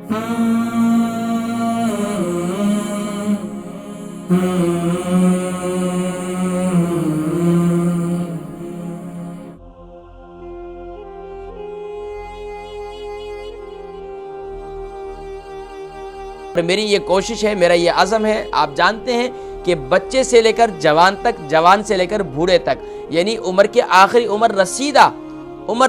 میری یہ کوشش ہے، میرا یہ عزم ہے، آپ جانتے ہیں کہ بچے سے لے کر جوان تک، جوان سے لے کر بوڑھے تک، یعنی عمر کے آخری عمر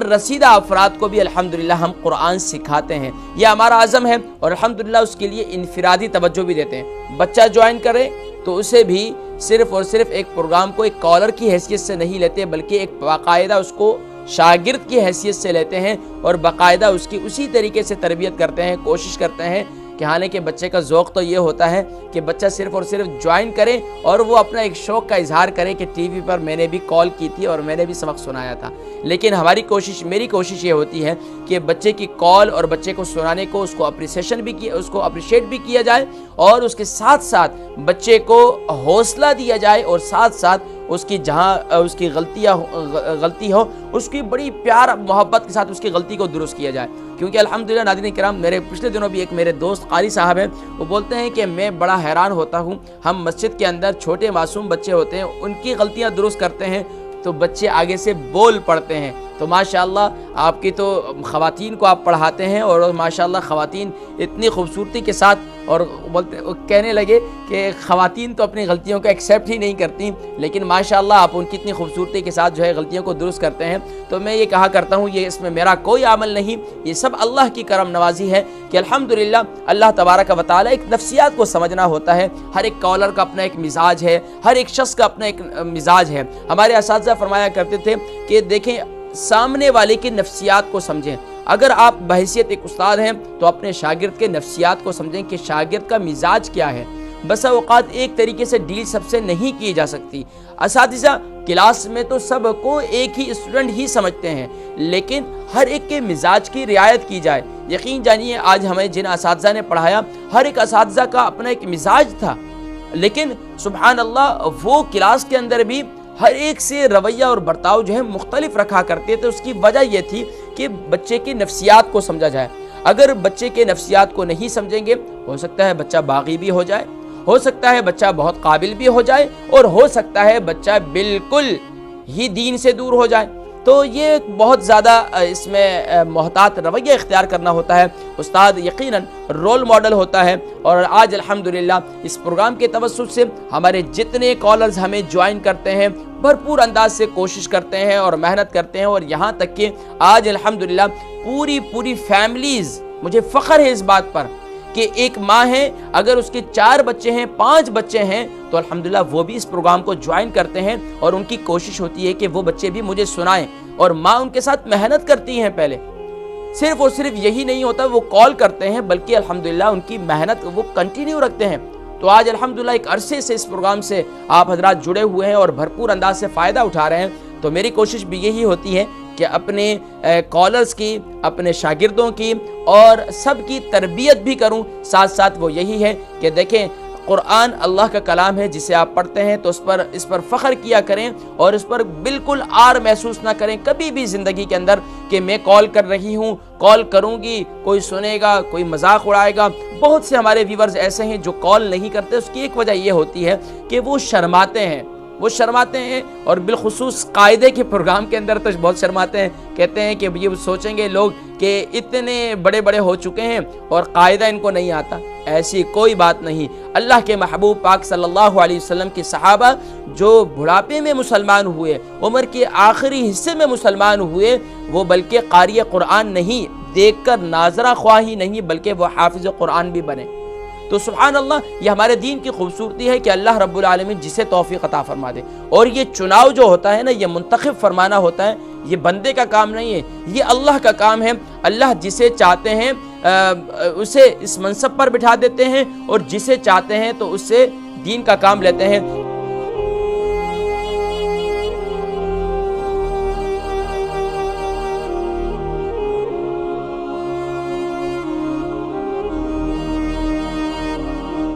رسیدہ افراد کو بھی الحمدللہ ہم قرآن سکھاتے ہیں۔ یہ ہمارا عزم ہے اور الحمدللہ اس کے لیے انفرادی توجہ بھی دیتے ہیں۔ بچہ جوائن کرے تو اسے بھی صرف اور صرف ایک پروگرام کو ایک کالر کی حیثیت سے نہیں لیتے، بلکہ ایک باقاعدہ اس کو شاگرد کی حیثیت سے لیتے ہیں اور باقاعدہ اس کی اسی طریقے سے تربیت کرتے ہیں، کوشش کرتے ہیں کہ حالانکہ بچے کا ذوق تو یہ ہوتا ہے کہ بچہ صرف اور صرف جوائن کرے اور وہ اپنا ایک شوق کا اظہار کرے کہ ٹی وی پر میں نے بھی کال کی تھی اور میں نے بھی سبق سنایا تھا، لیکن میری کوشش یہ ہوتی ہے کہ بچے کی کال اور بچے کو سنانے کو اس کو اپریشیٹ بھی کیا جائے اور اس کے ساتھ ساتھ بچے کو حوصلہ دیا جائے اور ساتھ ساتھ اس کی جہاں اس کی غلطی ہو اس کی بڑی پیار محبت کے ساتھ اس کی غلطی کو درست کیا جائے۔ کیونکہ الحمدللہ ناظرین کرام، میرے پچھلے دنوں بھی ایک میرے دوست قاری صاحب ہیں، وہ بولتے ہیں کہ میں بڑا حیران ہوتا ہوں، ہم مسجد کے اندر چھوٹے معصوم بچے ہوتے ہیں، ان کی غلطیاں درست کرتے ہیں تو بچے آگے سے بول پڑتے ہیں۔ تو ماشاءاللہ آپ کی تو خواتین کو آپ پڑھاتے ہیں اور ماشاءاللہ خواتین اتنی خوبصورتی کے ساتھ، اور کہنے لگے کہ خواتین تو اپنی غلطیوں کو ایکسیپٹ ہی نہیں کرتی، لیکن ماشاءاللہ آپ ان کی اتنی خوبصورتی کے ساتھ جو ہے غلطیوں کو درست کرتے ہیں۔ تو میں یہ کہا کرتا ہوں یہ اس میں میرا کوئی عمل نہیں، یہ سب اللہ کی کرم نوازی ہے کہ الحمدللہ اللہ تبارک و تعالی ایک نفسیات کو سمجھنا ہوتا ہے۔ ہر ایک کالر کا اپنا ایک مزاج ہے، ہر ایک شخص کا اپنا ایک مزاج ہے۔ ہمارے اساتذہ فرمایا کرتے تھے کہ دیکھیں سامنے والے کی نفسیات کو سمجھیں۔ اگر آپ بحیثیت ایک استاد ہیں تو اپنے شاگرد کے نفسیات کو سمجھیں کہ شاگرد کا مزاج کیا ہے۔ بس اوقات ایک طریقے سے ڈیل سب سے نہیں کی جا سکتی۔ اساتذہ کلاس میں تو سب کو ایک ہی اسٹوڈنٹ ہی سمجھتے ہیں، لیکن ہر ایک کے مزاج کی رعایت کی جائے۔ یقین جانیے آج ہمیں جن اساتذہ نے پڑھایا ہر ایک اساتذہ کا اپنا ایک مزاج تھا، لیکن سبحان اللہ وہ کلاس کے اندر بھی ہر ایک سے رویہ اور برتاؤ جو ہے مختلف رکھا کرتے تھے۔ اس کی وجہ یہ تھی کہ بچے کی نفسیات کو سمجھا جائے۔ اگر بچے کے نفسیات کو نہیں سمجھیں گے، ہو سکتا ہے بچہ باغی بھی ہو جائے، ہو سکتا ہے بچہ بہت قابل بھی ہو جائے، اور ہو سکتا ہے بچہ بالکل ہی دین سے دور ہو جائے۔ تو یہ بہت زیادہ اس میں محتاط رویہ اختیار کرنا ہوتا ہے۔ استاد یقیناً رول ماڈل ہوتا ہے، اور آج الحمدللہ اس پروگرام کے توسط سے ہمارے جتنے کالرز ہمیں جوائن کرتے ہیں بھرپور انداز سے کوشش کرتے ہیں اور محنت کرتے ہیں، اور یہاں تک کہ آج الحمدللہ پوری فیملیز، مجھے فخر ہے اس بات پر کہ ایک ماں ہے، اگر اس کے 4 بچے ہیں 5 بچے ہیں تو الحمدللہ وہ بھی اس پروگرام کو جوائن کرتے ہیں، اور ان کی کوشش ہوتی ہے کہ وہ بچے بھی مجھے سنائیں، اور ماں ان کے ساتھ محنت کرتی ہیں۔ پہلے صرف اور صرف یہی نہیں ہوتا وہ کال کرتے ہیں، بلکہ الحمدللہ ان کی محنت وہ کنٹینیو رکھتے ہیں۔ تو آج الحمدللہ ایک عرصے سے اس پروگرام سے آپ حضرات جڑے ہوئے ہیں اور بھرپور انداز سے فائدہ اٹھا رہے ہیں۔ تو میری کوشش بھی یہی ہوتی ہے کہ اپنے کالرز کی، اپنے شاگردوں کی اور سب کی تربیت بھی کروں۔ ساتھ ساتھ وہ یہی ہے کہ دیکھیں قرآن اللہ کا کلام ہے، جسے آپ پڑھتے ہیں تو اس پر فخر کیا کریں اور اس پر بالکل آر محسوس نہ کریں کبھی بھی زندگی کے اندر کہ میں کال کر رہی ہوں، کال کروں گی، کوئی سنے گا، کوئی مذاق اڑائے گا۔ بہت سے ہمارے ویورز ایسے ہیں جو کال نہیں کرتے، اس کی ایک وجہ یہ ہوتی ہے کہ وہ شرماتے ہیں اور بالخصوص قاعدے کے پروگرام کے اندر تو بہت شرماتے ہیں۔ کہتے ہیں کہ یہ سوچیں گے لوگ کہ اتنے بڑے ہو چکے ہیں اور قاعدہ ان کو نہیں آتا۔ ایسی کوئی بات نہیں۔ اللہ کے محبوب پاک صلی اللہ علیہ وسلم کی صحابہ جو بڑھاپے میں مسلمان ہوئے، عمر کے آخری حصے میں مسلمان ہوئے، وہ بلکہ قاری قرآن نہیں، دیکھ کر ناظرہ خواہ ہی نہیں بلکہ وہ حافظ قرآن بھی بنے۔ تو سبحان اللہ، یہ ہمارے دین کی خوبصورتی ہے کہ اللہ رب العالمین جسے توفیق عطا فرما دے۔ اور یہ چناؤ جو ہوتا ہے نا، یہ منتخب فرمانا ہوتا ہے، یہ بندے کا کام نہیں ہے، یہ اللہ کا کام ہے۔ اللہ جسے چاہتے ہیں اسے اس منصب پر بٹھا دیتے ہیں، اور جسے چاہتے ہیں تو اس سے دین کا کام لیتے ہیں۔